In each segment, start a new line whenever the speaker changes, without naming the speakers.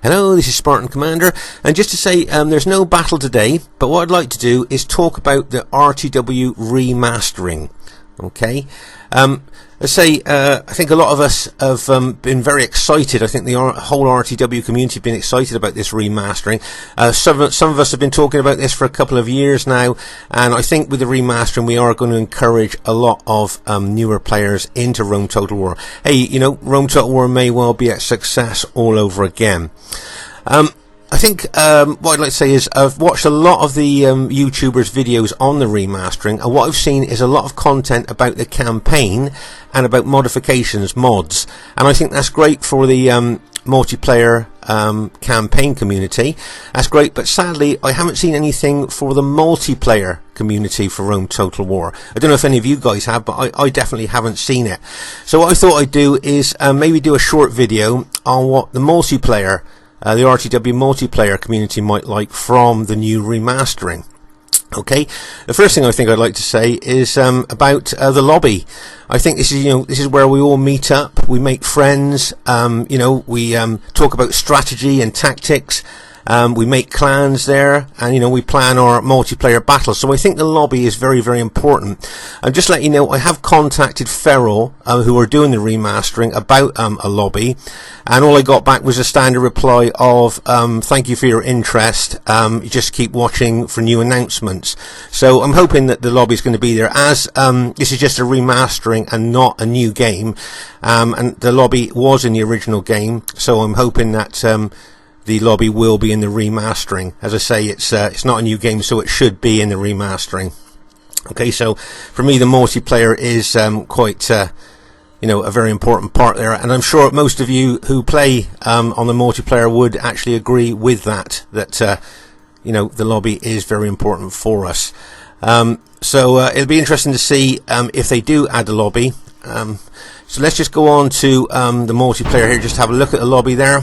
Hello, this is Spartan Commander, and just to say there's no battle today, but what I'd like to do is talk about the RTW Remastering. Okay, let's say I think a lot of us have been very excited. I think the whole RTW community have been excited about this remastering. Some of us have been talking about this for a couple of years now, and I think with the remastering we are going to encourage a lot of newer players into Rome Total War. Hey, you know, Rome Total War may well be a success all over again. I think what I'd like to say is I've watched a lot of the YouTubers' videos on the remastering, and what I've seen is a lot of content about the campaign and about modifications, mods, and I think that's great for the multiplayer campaign community. That's great, but sadly I haven't seen anything for the multiplayer community for Rome Total War. I don't know if any of you guys have, but I definitely haven't seen it. So what I thought I'd do is maybe do a short video on what the multiplayer the RTW multiplayer community might like from the new remastering. Okay, the first thing I think I'd like to say is about the lobby. I think this is where we all meet up, we make friends, we talk about strategy and tactics. We make clans there, and we plan our multiplayer battles. So I think the lobby is very, very important. And just to let you know, I have contacted Feral, who are doing the remastering, about a lobby, and all I got back was a standard reply of thank you for your interest, just keep watching for new announcements. So I'm hoping that the lobby is going to be there, as this is just a remastering and not a new game, and the lobby was in the original game, so I'm hoping that the lobby will be in the remastering. As I say, it's not a new game, so it should be in the remastering. Okay, so for me the multiplayer is quite a very important part there, and I'm sure most of you who play on the multiplayer would actually agree with that the lobby is very important for us. So it'll be interesting to see if they do add the lobby. So let's just go on to the multiplayer here, just have a look at the lobby there.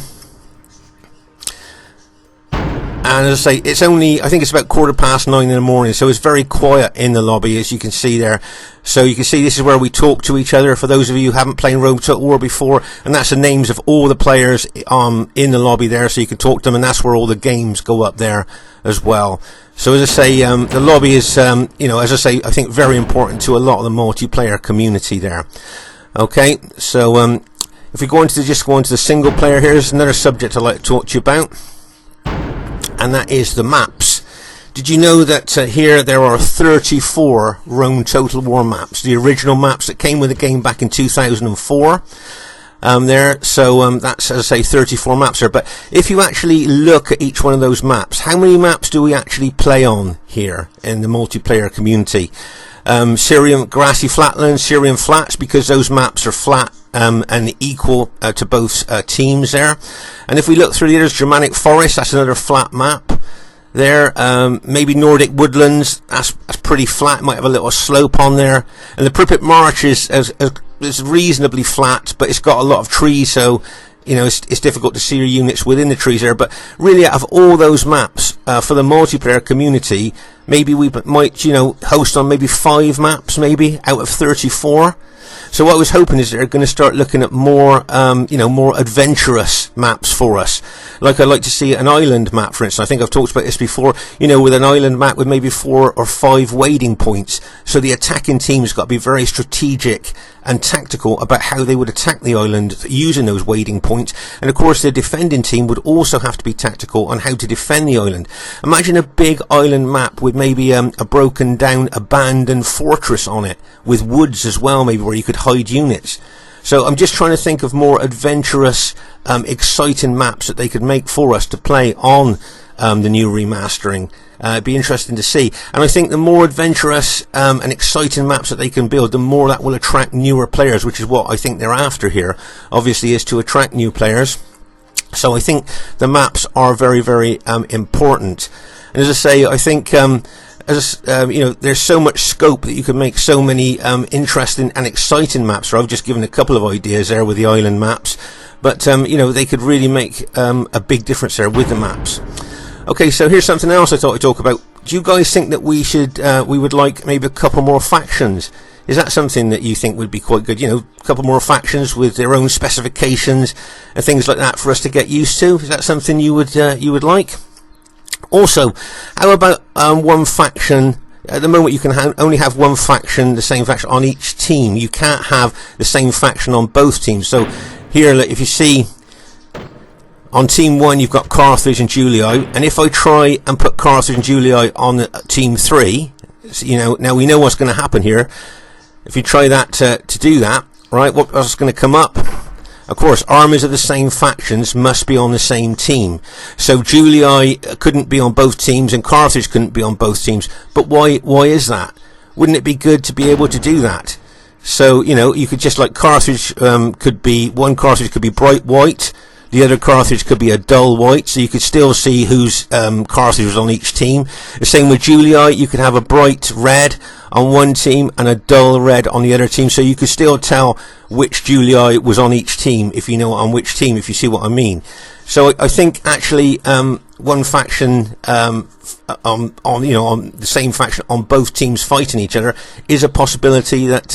And as I say, it's only, I think it's about 9:15 in the morning, so it's very quiet in the lobby, as you can see there. So you can see this is where we talk to each other, for those of you who haven't played Rome Total War before, and that's the names of all the players in the lobby there, so you can talk to them, and that's where all the games go up there as well. So as I say, the lobby is, as I say, I think very important to a lot of the multiplayer community there. Okay, so if we go into the single player, here's another subject I'd like to talk to you about, and that is the maps. Did you know that here there are 34 Rome Total War maps, the original maps that came with the game back in 2004 there, so that's, as I say, 34 maps there. But if you actually look at each one of those maps, how many maps do we actually play on here in the multiplayer community? Syrian grassy flatlands, Syrian flats, because those maps are flat and equal to both teams there. And if we look through the others, Germanic Forest, that's another flat map there. Maybe Nordic Woodlands, that's pretty flat, might have a little slope on there. And the Pripyat March is reasonably flat, but it's got a lot of trees, so it's difficult to see your units within the trees there. But really, out of all those maps for the multiplayer community, maybe we might host on maybe 5 maps maybe out of 34. So what I was hoping is they're going to start looking at more more adventurous maps for us. Like I'd like to see an island map, for instance. I think I've talked about this before, with an island map with maybe 4 or 5 waiting points. So the attacking team's got to be very strategic and tactical about how they would attack the island using those waiting points. And of course the defending team would also have to be tactical on how to defend the island. Imagine a big island map with maybe a broken down abandoned fortress on it, with woods as well, maybe, where you could hide units. So I'm just trying to think of more adventurous, exciting maps that they could make for us to play on the new remastering. It'd be interesting to see, and I think the more adventurous and exciting maps that they can build, the more that will attract newer players, which is what I think they're after here, obviously, is to attract new players. So I think the maps are very, very important. And as I say, I think there's so much scope that you can make so many interesting and exciting maps. So I've just given a couple of ideas there with the island maps, but they could really make a big difference there with the maps. Okay, so here's something else I thought I'd talk about. Do you guys think that we would like maybe a couple more factions Is that something that you think would be quite good? You know, a couple more factions with their own specifications and things like that for us to get used to. Is that something you would like? Also, how about one faction? At the moment, you can only have one faction, the same faction on each team. You can't have the same faction on both teams. So here, if you see, on team 1 you've got Carthage and Julii, and if I try and put Carthage and Julii on team 3, you know, now we know what's going to happen here. If you try that to do that, right, what's going to come up? Of course, armies of the same factions must be on the same team. So Julii couldn't be on both teams and Carthage couldn't be on both teams. But why is that? Wouldn't it be good to be able to do that? So, you know, you could just, like, Carthage could be, one Carthage could be bright white, the other Carthage could be a dull white, so you could still see whose Carthage was on each team. The same with Julii, you could have a bright red on one team and a dull red on the other team, so you could still tell which Julii was on each team, if you know on which team, if you see what I mean. So I think actually one faction on the same faction on both teams fighting each other is a possibility that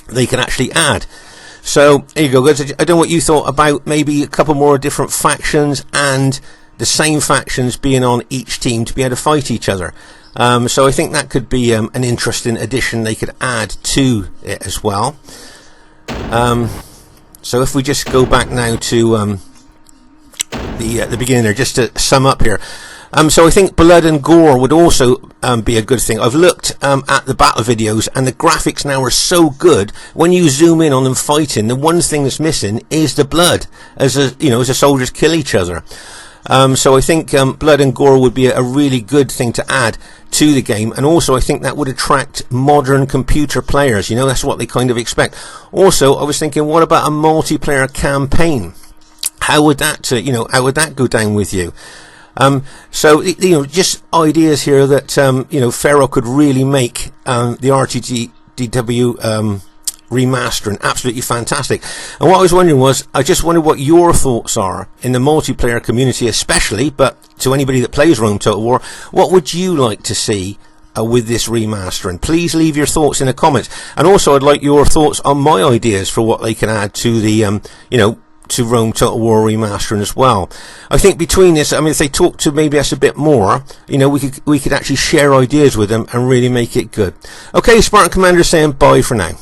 they can actually add. So there you go, guys. I don't know what you thought about maybe a couple more different factions and the same factions being on each team to be able to fight each other. So I think that could be an interesting addition they could add to it as well. So if we just go back now to the beginning there, just to sum up here. So I think blood and gore would also be a good thing. I've looked at the battle videos, and the graphics now are so good. When you zoom in on them fighting, the one thing that's missing is the blood, as the soldiers kill each other. So I think blood and gore would be a really good thing to add to the game, and also I think that would attract modern computer players. You know, that's what they kind of expect. Also, I was thinking, what about a multiplayer campaign? How would that go down with you? So, just ideas here that, Pharaoh could really make the RTW remastering absolutely fantastic. And what I was wondering was, I just wondered what your thoughts are in the multiplayer community especially, but to anybody that plays Rome Total War, what would you like to see with this remastering? Please leave your thoughts in the comments. And also, I'd like your thoughts on my ideas for what they can add to the, to Rome Total War remastering as well. I think between this, I mean, if they talk to maybe us a bit more, we could actually share ideas with them and really make it good. Okay, Spartan Commander saying bye for now.